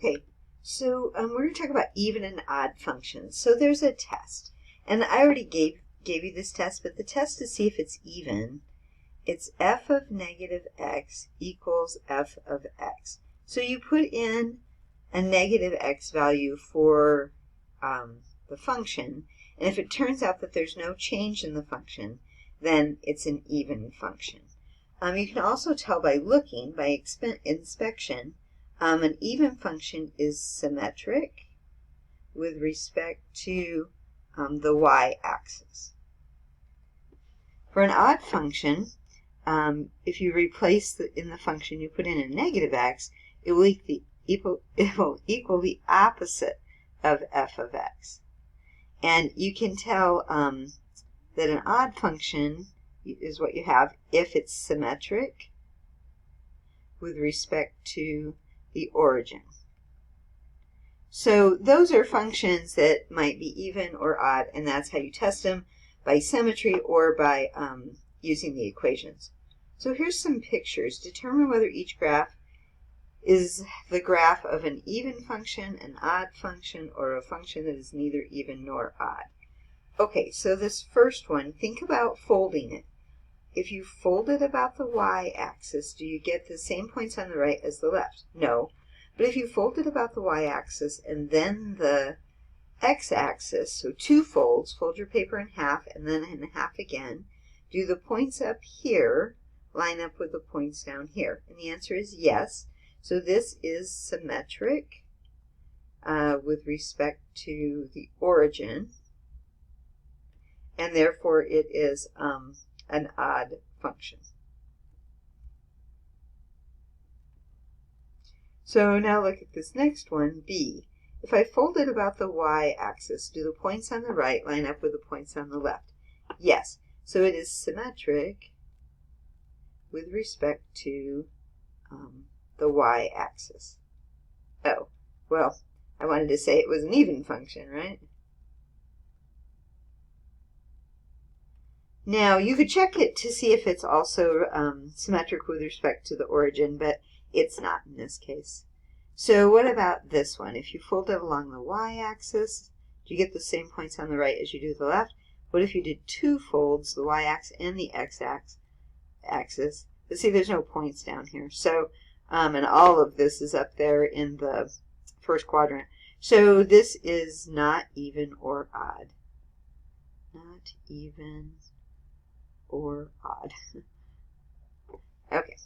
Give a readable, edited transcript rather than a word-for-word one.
Okay, so we're going to talk about even and odd functions. So there's a test, and I already gave you this test, but the test to see if it's even, it's f of negative x equals f of x. So you put in a negative x value for the function, and if it turns out that there's no change in the function, then it's an even function. You can also tell by looking, by inspection, an even function is symmetric with respect to the y-axis. For an odd function, if you replace in the function, you put in a negative x, it will equal the opposite of f of x. And you can tell that an odd function is what you have if it's symmetric with respect to the origin. So those are functions that might be even or odd, and that's how you test them, by symmetry or by using the equations. So here's some pictures. Determine whether each graph is the graph of an even function, an odd function, or a function that is neither even nor odd. Okay, so this first one, think about folding it. If you fold it about the y-axis, do you get the same points on the right as the left? No. But if you fold it about the y-axis and then the x-axis, so two folds, fold your paper in half and then in half again, do the points up here line up with the points down here? And the answer is yes. So this is symmetric with respect to the origin, and therefore it is an odd function. So now look at this next one, B. If I fold it about the y-axis, do the points on the right line up with the points on the left? Yes. So it is symmetric with respect to the y-axis. Oh, well, I wanted to say it was an even function, right? Now, you could check it to see if it's also symmetric with respect to the origin, but it's not in this case. So what about this one? If you fold it along the y-axis, do you get the same points on the right as you do the left? What if you did two folds, the y-axis and the x-axis? But see, there's no points down here. So, and all of this is up there in the first quadrant. So this is not even or odd. Not even or odd. Okay.